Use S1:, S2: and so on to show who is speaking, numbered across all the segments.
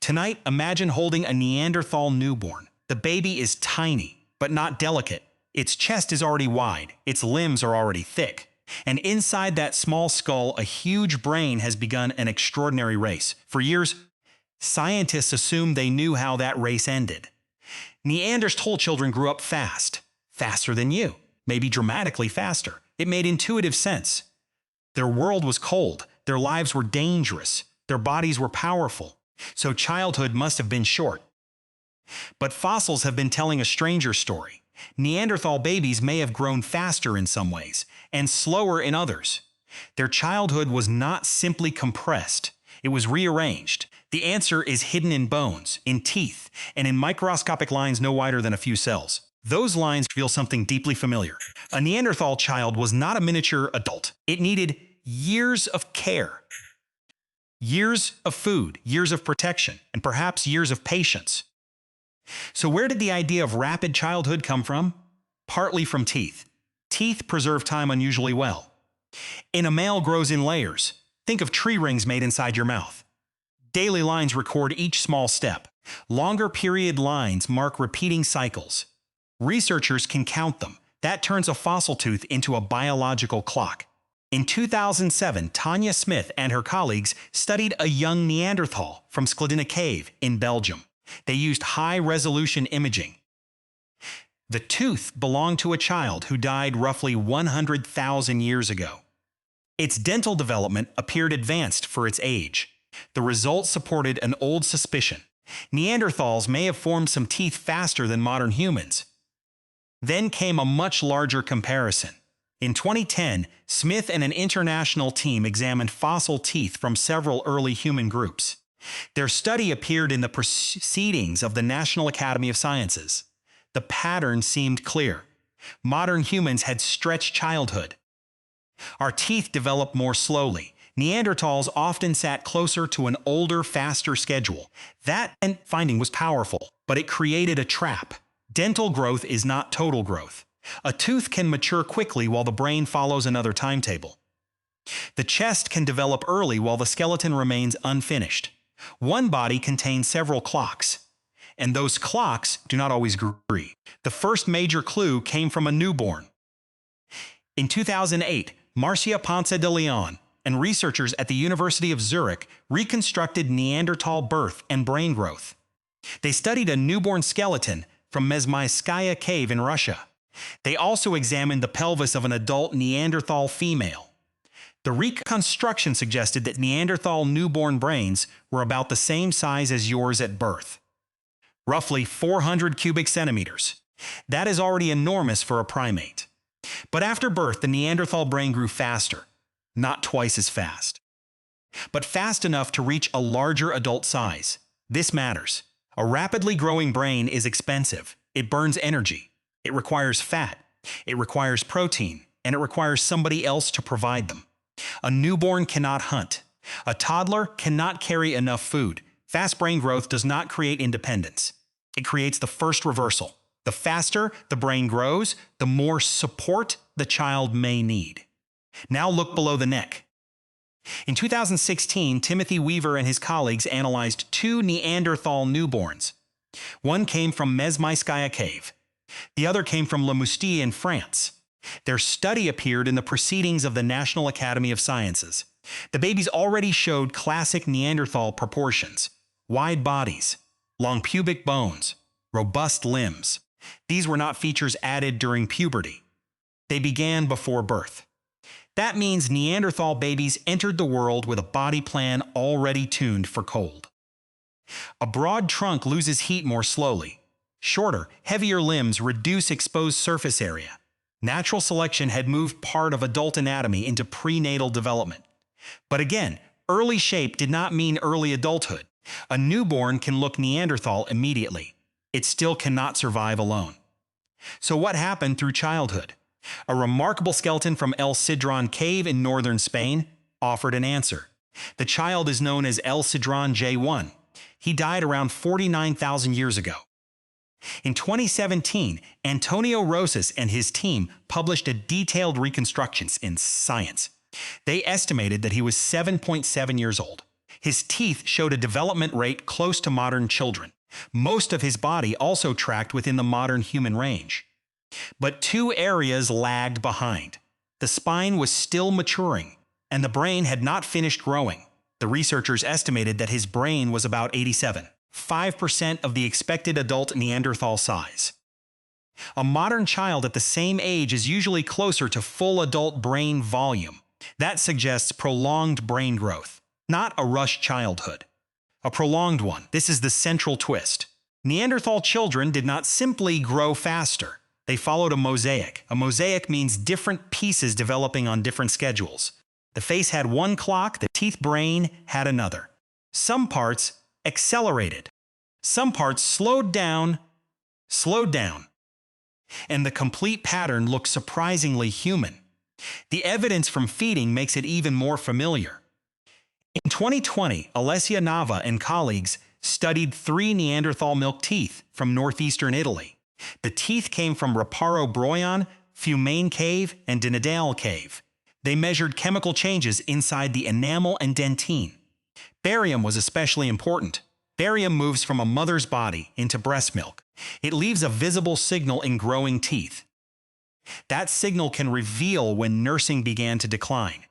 S1: Tonight, imagine holding a Neanderthal newborn. The baby is tiny, but not delicate. Its chest is already wide, its limbs are already thick. And inside that small skull, a huge brain has begun an extraordinary race. For years, scientists assumed they knew how that race ended. Neanderthal children grew up fast, faster than you, maybe dramatically faster. It made intuitive sense. Their world was cold, their lives were dangerous, their bodies were powerful, so childhood must have been short. But fossils have been telling a stranger story. Neanderthal babies may have grown faster in some ways, and slower in others. Their childhood was not simply compressed, it was rearranged. The answer is hidden in bones, in teeth, and in microscopic lines no wider than a few cells. Those lines reveal something deeply familiar. A Neanderthal child was not a miniature adult. It needed years of care, years of food, years of protection, and perhaps years of patience. So where did the idea of rapid childhood come from? Partly from teeth. Teeth preserve time unusually well. A male grows in layers. Think of tree rings made inside your mouth. Daily lines record each small step. Longer period lines mark repeating cycles. Researchers can count them. That turns a fossil tooth into a biological clock. In 2007, Tanya Smith and her colleagues studied a young Neanderthal from Skeletal cave in Belgium. They used high-resolution imaging. The tooth belonged to a child who died roughly 100,000 years ago. Its dental development appeared advanced for its age. The results supported an old suspicion. Neanderthals may have formed some teeth faster than modern humans. Then came a much larger comparison. In 2010, Smith and an international team examined fossil teeth from several early human groups. Their study appeared in the proceedings of the National Academy of Sciences. The pattern seemed clear. Modern humans had stretched childhood. Our teeth developed more slowly. Neanderthals often sat closer to an older, faster schedule. That finding was powerful, but it created a trap. Dental growth is not total growth. A tooth can mature quickly while the brain follows another timetable. The chest can develop early while the skeleton remains unfinished. One body contains several clocks, and those clocks do not always agree. The first major clue came from a newborn. In 2008, Marcia Ponce de Leon and researchers at the University of Zurich reconstructed Neanderthal birth and brain growth. They studied a newborn skeleton from Mosaic cave in Russia. They also examined the pelvis of an adult Neanderthal female. The reconstruction suggested that Neanderthal newborn brains were about the same size as yours at birth, roughly 400 cubic centimeters. That is already enormous for a primate. But after birth, the Neanderthal brain grew faster, not twice as fast, but fast enough to reach a larger adult size. This matters. A rapidly growing brain is expensive. It burns energy. It requires fat. It requires protein, and it requires somebody else to provide them. A newborn cannot hunt. A toddler cannot carry enough food. Fast brain growth does not create independence. It creates the first reversal. The faster the brain grows, the more support the child may need. Now look below the neck. In 2016, Timothy Weaver and his colleagues analyzed 2 Neanderthal newborns. One came from Mosaic cave. The other came from Le Moustier in France. Their study appeared in the Proceedings of the National Academy of Sciences. The babies already showed classic Neanderthal proportions: wide bodies, long pubic bones, robust limbs. These were not features added during puberty. They began before birth. That means Neanderthal babies entered the world with a body plan already tuned for cold. A broad trunk loses heat more slowly. Shorter, heavier limbs reduce exposed surface area. Natural selection had moved part of adult anatomy into prenatal development. But again, early shape did not mean early adulthood. A newborn can look Neanderthal immediately. It still cannot survive alone. So what happened through childhood? A remarkable skeleton from El Sidrón cave in northern Spain offered an answer. The child is known as El Sidrón J1. He died around 49,000 years ago. In 2017, Antonio Rosas and his team published a detailed reconstruction in Science. They estimated that he was 7.7 years old. His teeth showed a development rate close to modern children. Most of his body also tracked within the modern human range. But two areas lagged behind. The spine was still maturing, and the brain had not finished growing. The researchers estimated that his brain was about 87.5% of the expected adult Neanderthal size. A modern child at the same age is usually closer to full adult brain volume. That suggests prolonged brain growth, not a rushed childhood. A prolonged one. This is the central twist. Neanderthal children did not simply grow faster. They followed a mosaic. A mosaic means different pieces developing on different schedules. The face had one clock, the teeth brain had another. Some parts accelerated. Some parts slowed down. And the complete pattern looked surprisingly human. The evidence from feeding makes it even more familiar. In 2020, Alessia Nava and colleagues studied 3 Neanderthal milk teeth from northeastern Italy. The teeth came from Raparo Broyon, Fumane Cave, and Dinadale Cave. They measured chemical changes inside the enamel and dentine. Barium was especially important. Barium moves from a mother's body into breast milk. It leaves a visible signal in growing teeth. That signal can reveal when nursing began to decline.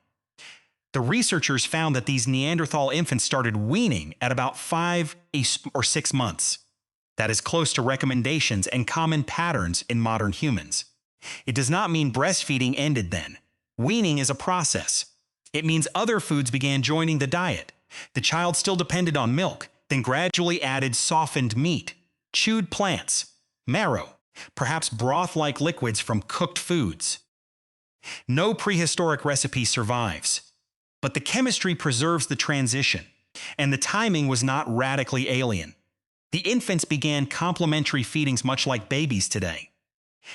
S1: The researchers found that these Neanderthal infants started weaning at about 5 or 6 months. That is close to recommendations and common patterns in modern humans. It does not mean breastfeeding ended then. Weaning is a process. It means other foods began joining the diet. The child still depended on milk, then gradually added softened meat, chewed plants, marrow, perhaps broth-like liquids from cooked foods. No prehistoric recipe survives, but the chemistry preserves the transition, and the timing was not radically alien. The infants began complementary feedings much like babies today.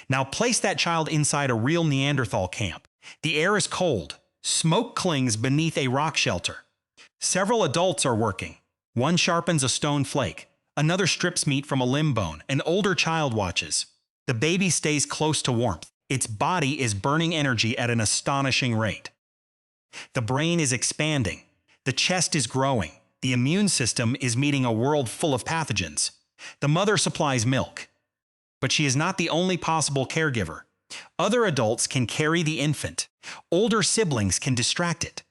S1: Now place that child inside a real Neanderthal camp. The air is cold. Smoke clings beneath a rock shelter. Several adults are working. One sharpens a stone flake. Another strips meat from a limb bone. An older child watches. The baby stays close to warmth. Its body is burning energy at an astonishing rate. The brain is expanding. The chest is growing. The immune system is meeting a world full of pathogens. The mother supplies milk. But she is not the only possible caregiver. Other adults can carry the infant. Older siblings can distract it.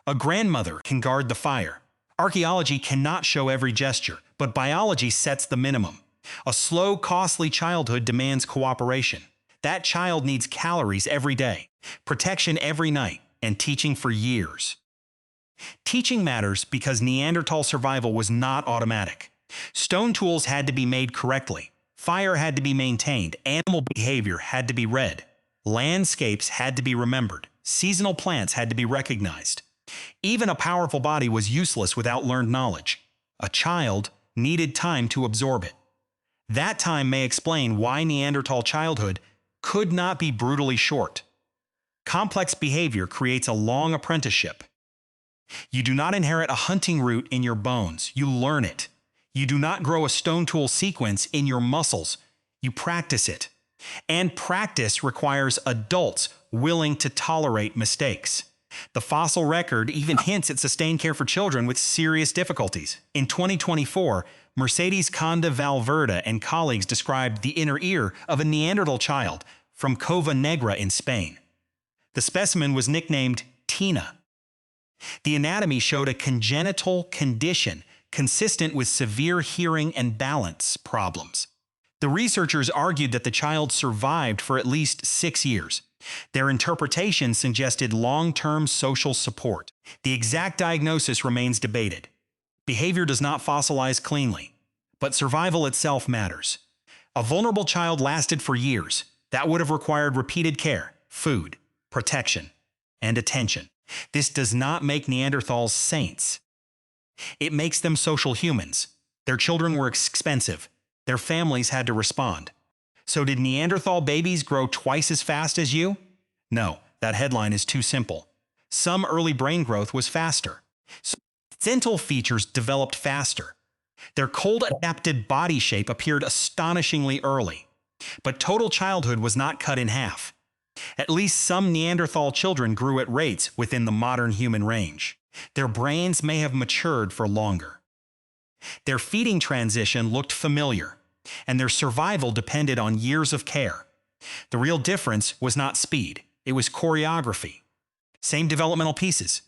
S1: A grandmother can guard the fire. Archaeology cannot show every gesture, but biology sets the minimum. A slow, costly childhood demands cooperation. That child needs calories every day, protection every night, and teaching for years. Teaching matters because Neanderthal survival was not automatic. Stone tools had to be made correctly. Fire had to be maintained. Animal behavior had to be read. Landscapes had to be remembered. Seasonal plants had to be recognized. Even a powerful body was useless without learned knowledge. A child needed time to absorb it. That time may explain why Neanderthal childhood could not be brutally short. Complex behavior creates a long apprenticeship. You do not inherit a hunting route in your bones. You learn it. You do not grow a stone tool sequence in your muscles. You practice it. And practice requires adults willing to tolerate mistakes. The fossil record even hints at sustained care for children with serious difficulties. In 2024, Mercedes Conde Valverde and colleagues described the inner ear of a Neanderthal child from Cova Negra in Spain. The specimen was nicknamed Tina. The anatomy showed a congenital condition consistent with severe hearing and balance problems. The researchers argued that the child survived for at least 6 years. Their interpretation suggested long-term social support. The exact diagnosis remains debated. Behavior does not fossilize cleanly, but survival itself matters. A vulnerable child lasted for years. That would have required repeated care, food, protection, and attention. This does not make Neanderthals saints. It makes them social humans. Their children were expensive. Their families had to respond. So did Neanderthal babies grow twice as fast as you? No, that headline is too simple. Some early brain growth was faster. So dental features developed faster. Their cold-adapted body shape appeared astonishingly early. But total childhood was not cut in half. At least some Neanderthal children grew at rates within the modern human range. Their brains may have matured for longer. Their feeding transition looked familiar, and their survival depended on years of care. The real difference was not speed, it was choreography. Same developmental pieces,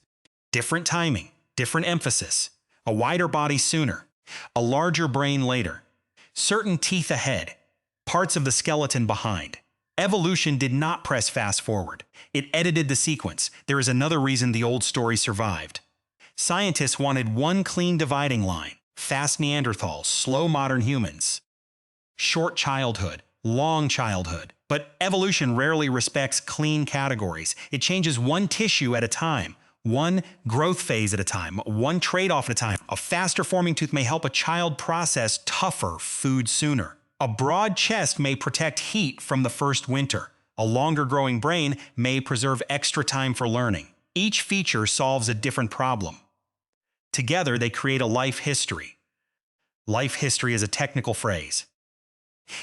S1: different timing, different emphasis, a wider body sooner, a larger brain later, certain teeth ahead, parts of the skeleton behind. Evolution did not press fast forward. It edited the sequence. There is another reason the old story survived. Scientists wanted one clean dividing line: fast Neanderthals, slow modern humans. Short childhood, long childhood. But evolution rarely respects clean categories. It changes one tissue at a time, one growth phase at a time, one trade-off at a time. A faster forming tooth may help a child process tougher food sooner. A broad chest may protect heat from the first winter. A longer growing brain may preserve extra time for learning. Each feature solves a different problem. Together, they create a life history. Life history is a technical phrase.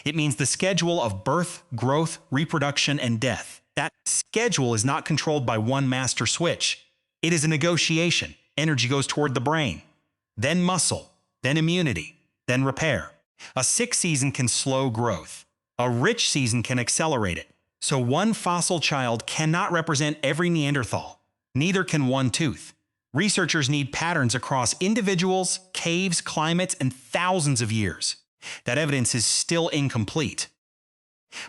S1: It means the schedule of birth, growth, reproduction, and death. That schedule is not controlled by one master switch. It is a negotiation. Energy goes toward the brain, then muscle, then immunity, then repair. A sick season can slow growth. A rich season can accelerate it. So one fossil child cannot represent every Neanderthal. Neither can one tooth. Researchers need patterns across individuals, caves, climates, and thousands of years. That evidence is still incomplete.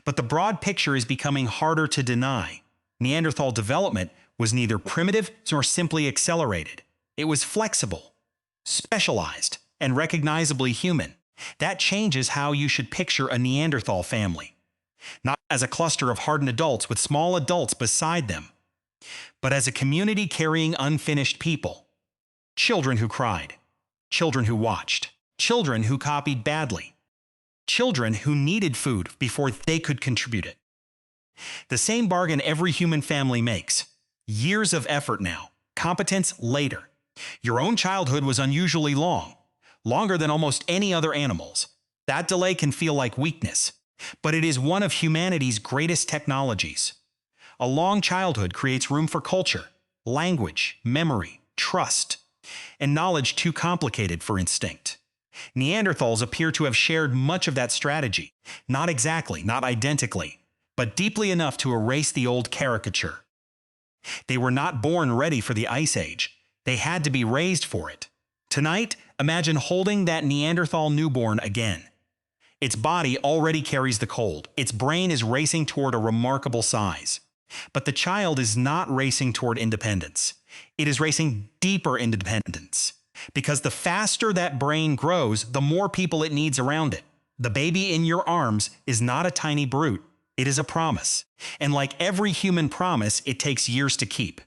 S1: But the broad picture is becoming harder to deny. Neanderthal development was neither primitive nor simply accelerated. It was flexible, specialized, and recognizably human. That changes how you should picture a Neanderthal family. Not as a cluster of hardened adults with small adults beside them, but as a community carrying unfinished people. Children who cried, children who watched, children who copied badly, children who needed food before they could contribute it. The same bargain every human family makes. Years of effort now, competence later. Your own childhood was unusually long, longer than almost any other animal's. That delay can feel like weakness, but it is one of humanity's greatest technologies. A long childhood creates room for culture, language, memory, trust, and knowledge too complicated for instinct. Neanderthals appear to have shared much of that strategy, not exactly, not identically, but deeply enough to erase the old caricature. They were not born ready for the Ice Age. They had to be raised for it. Tonight, imagine holding that Neanderthal newborn again. Its body already carries the cold. Its brain is racing toward a remarkable size. But the child is not racing toward independence. It is racing deeper independence. Because the faster that brain grows, the more people it needs around it. The baby in your arms is not a tiny brute. It is a promise. And like every human promise, it takes years to keep.